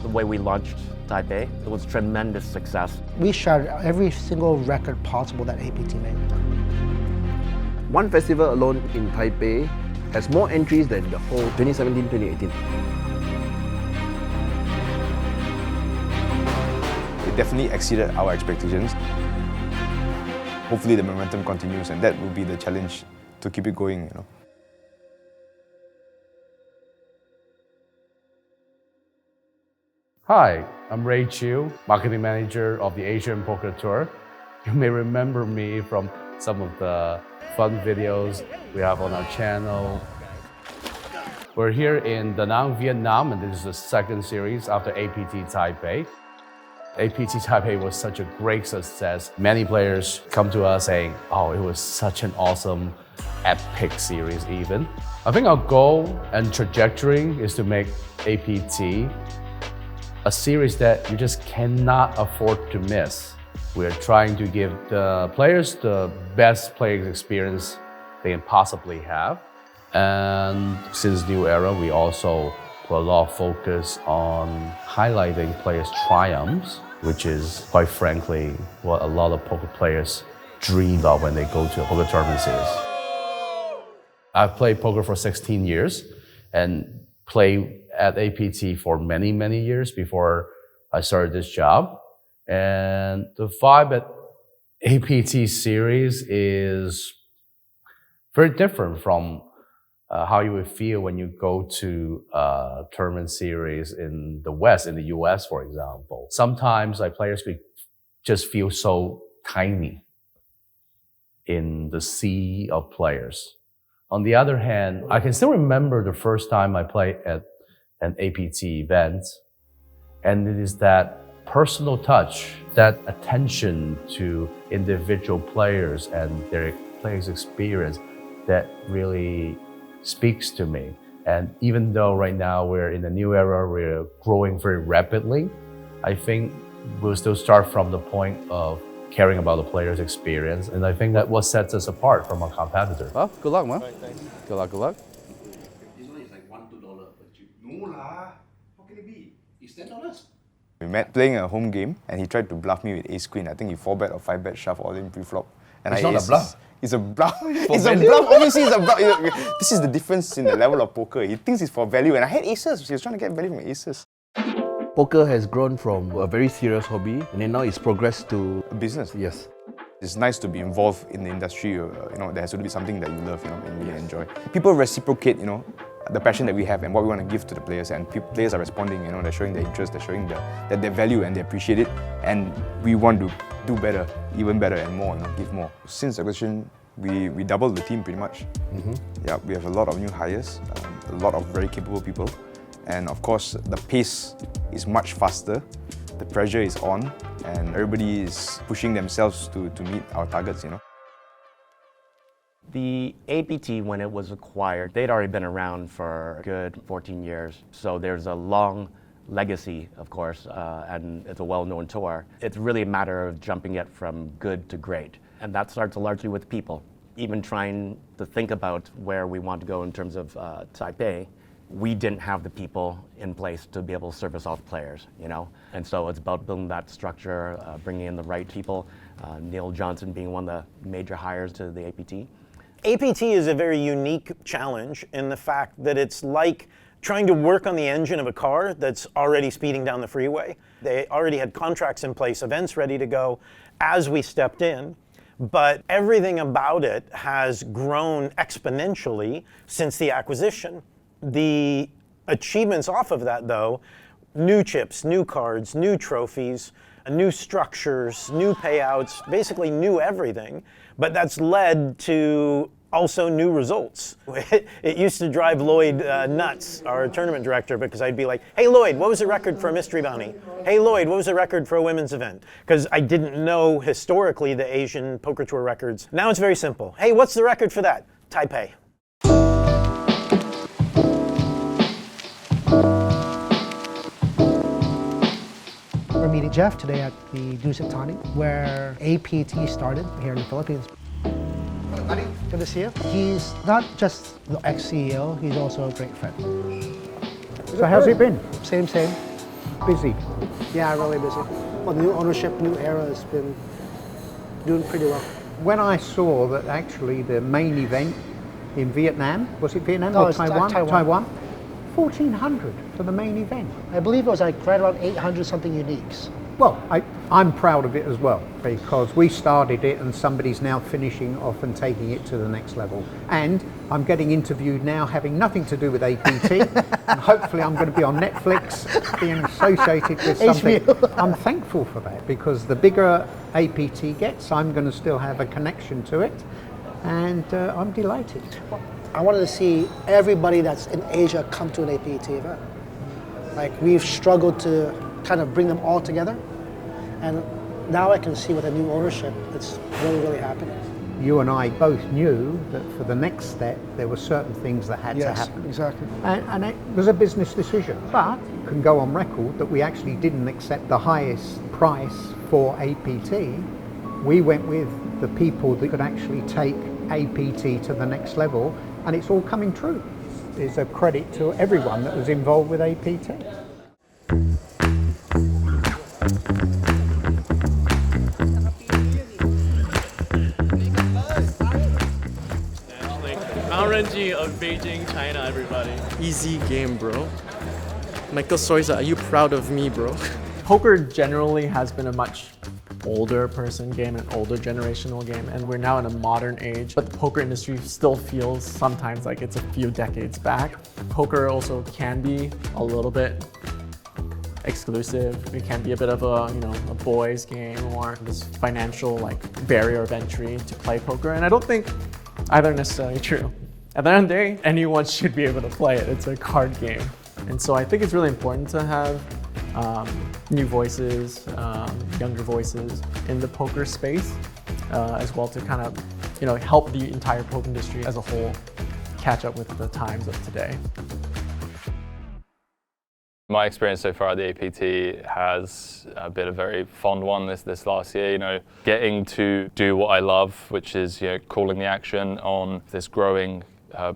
the way we launched Taipei. It was tremendous success. We shattered every single record possible that APT made. One festival alone in Taipei has more entries than the whole 2017-2018. It definitely exceeded our expectations. Hopefully the momentum continues, and that will be the challenge to keep it going, you know. Hi, I'm Ray Chiu, marketing manager of the Asian Poker Tour. You may remember me from some of the fun videos we have on our channel. We're here in Da Nang, Vietnam, and this is the second series after APT Taipei. APT Taipei was such a great success. Many players come to us saying, oh, it was such an awesome, epic series even. I think our goal and trajectory is to make APT a series that you just cannot afford to miss. We're trying to give the players the best playing experience they can possibly have. And since New Era, we also put a lot of focus on highlighting players' triumphs, which is, quite frankly, what a lot of poker players dream of when they go to a poker tournament series. I've played poker for 16 years and played at APT for many, many years before I started this job. And the vibe at APT series is very different from how you would feel when you go to a tournament series in the West, in the US, for example. Sometimes players could just feel so tiny in the sea of players. On the other hand, I can still remember the first time I played at an APT event, and it is that personal touch, that attention to individual players and their players' experience that really speaks to me. And even though right now we're in a new era, we're growing very rapidly, I think we'll still start from the point of caring about the player's experience. And I think that what sets us apart from our competitors. Well, good luck, man. Right, thanks. Good luck, good luck. This one is like $1-2 per chip. No lah. How can it be? It's $10. We met playing a home game, and he tried to bluff me with ace queen. I think he 4-bet or 5-bet shove all in pre-flop. And It's not a bluff. It's a bluff. It's a bluff. Obviously, it's a bluff. This is the difference in the level of poker. He thinks it's for value, and I had aces. He was trying to get value from aces. Poker has grown from a very serious hobby, and then now it's progressed to A business. yes. It's nice to be involved in the industry. You know, there has to be something that you love, you know, and really enjoy. People reciprocate, you know, the passion that we have and what we want to give to the players, and players are responding. You know, they're showing their interest, they're showing that their value and they appreciate it, and we want to do better, even better, and more. You know, give more. Since acquisition, we doubled the team pretty much. Yeah, we have a lot of new hires, a lot of very capable people, and of course the pace is much faster. The pressure is on, and everybody is pushing themselves to meet our targets. You know. The APT, when it was acquired, they'd already been around for a good 14 years. So there's a long legacy, of course, and it's a well-known tour. It's really a matter of jumping it from good to great. And that starts largely with people. Even trying to think about where we want to go in terms of Taipei, we didn't have the people in place to be able to service all the players, you know? And so it's about building that structure, bringing in the right people, Neil Johnson being one of the major hires to the APT. APT is a very unique challenge in the fact that it's like trying to work on the engine of a car that's already speeding down the freeway. They already had contracts in place, events ready to go as we stepped in, but everything about it has grown exponentially since the acquisition. The achievements off of that, though, new chips, new cards, new trophies, new structures, new payouts, basically new everything, but that's led to also new results. It used to drive Lloyd nuts, our tournament director, because I'd be like, hey Lloyd, what was the record for a mystery bounty? Hey Lloyd, what was the record for a women's event? Because I didn't know historically the Asian Poker Tour records. Now it's very simple. Hey, what's the record for that? Taipei. We're meeting Jeff today at the Dusit Tani, where APT started here in the Philippines. Good to see you. He's not just the ex-CEO, he's also a great friend. So how's it been? Same. Busy. Yeah, really busy. Well, the new ownership, new era has been doing pretty well. When I saw that actually the main event in Vietnam, was it Vietnam No, or it's Taiwan? Taiwan. 1,400 for the main event. I believe it was like right around 800 something uniques. Well, I'm proud of it as well, because we started it and somebody's now finishing off and taking it to the next level. And I'm getting interviewed now having nothing to do with APT, and hopefully I'm going to be on Netflix being associated with something. I'm thankful for that, because the bigger APT gets, I'm going to still have a connection to it, and I'm delighted. I wanted to see everybody that's in Asia come to an APT event. Like, we've struggled to kind of bring them all together, and now I can see with the new ownership, it's really, really happening. You and I both knew that for the next step, there were certain things that had to happen. Exactly. And it was a business decision, but you can go on record that we actually didn't accept the highest price for APT. We went with the people that could actually take APT to the next level, and it's all coming true. It's a credit to everyone that was involved with APT. Renji of Beijing, China, everybody. Easy game, bro. Michael Soiza, are you proud of me, bro? Poker generally has been a much older person game, an older generational game, and we're now in a modern age, but the poker industry still feels sometimes like it's a few decades back. Poker also can be a little bit exclusive. It can be a bit of a boys game, or this financial barrier of entry to play poker, and I don't think either are necessarily true. At the end of the day, anyone should be able to play it. It's a card game. And so I think it's really important to have new voices, younger voices in the poker space, as well to kind of help the entire poker industry as a whole catch up with the times of today. My experience so far at the APT has been a very fond one this last year. Getting to do what I love, which is calling the action on this growing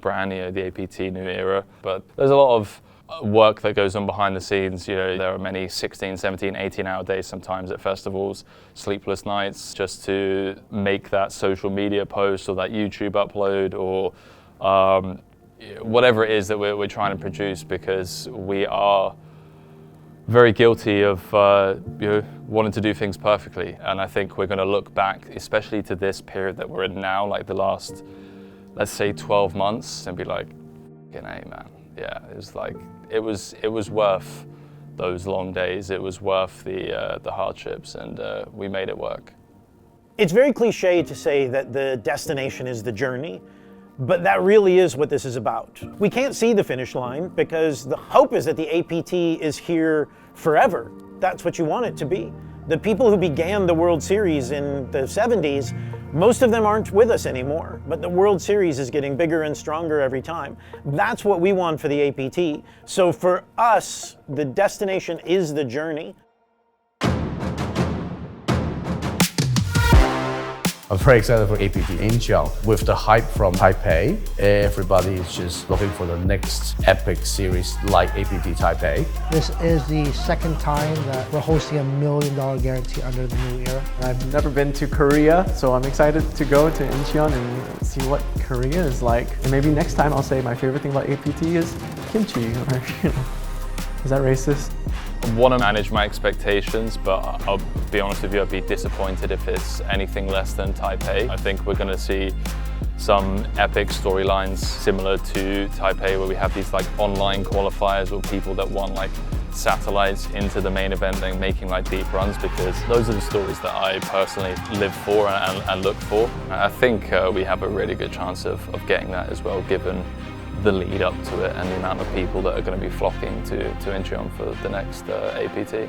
brand, the APT new era. But there's a lot of work that goes on behind the scenes. There are many 16, 17, 18-hour days sometimes at festivals, sleepless nights just to make that social media post or that YouTube upload or whatever it is that we're trying to produce, because we are very guilty of wanting to do things perfectly. And I think we're going to look back, especially to this period that we're in now, like the last, let's say 12 months, and be like, hey man, yeah, it was worth those long days. It was worth the hardships, and we made it work. It's very cliche to say that the destination is the journey, but that really is what this is about. We can't see the finish line because the hope is that the APT is here forever. That's what you want it to be. The people who began the World Series in the 70s, most of them aren't with us anymore, but the World Series is getting bigger and stronger every time. That's what we want for the APT. So for us, the destination is the journey. I'm very excited for APT Incheon. With the hype from Taipei, everybody is just looking for the next epic series like APT Taipei. This is the second time that we're hosting a $1 million guarantee under the new era. I've never been to Korea, so I'm excited to go to Incheon and see what Korea is like. And maybe next time I'll say my favorite thing about APT is kimchi, or is that racist? I want to manage my expectations, but I'll be honest with you, I'd be disappointed if it's anything less than Taipei. I think we're going to see some epic storylines similar to Taipei, where we have these online qualifiers or people that won satellites into the main event and making deep runs, because those are the stories that I personally live for and look for. I think we have a really good chance of getting that as well, given the lead up to it and the amount of people that are going to be flocking to Incheon for the next APT.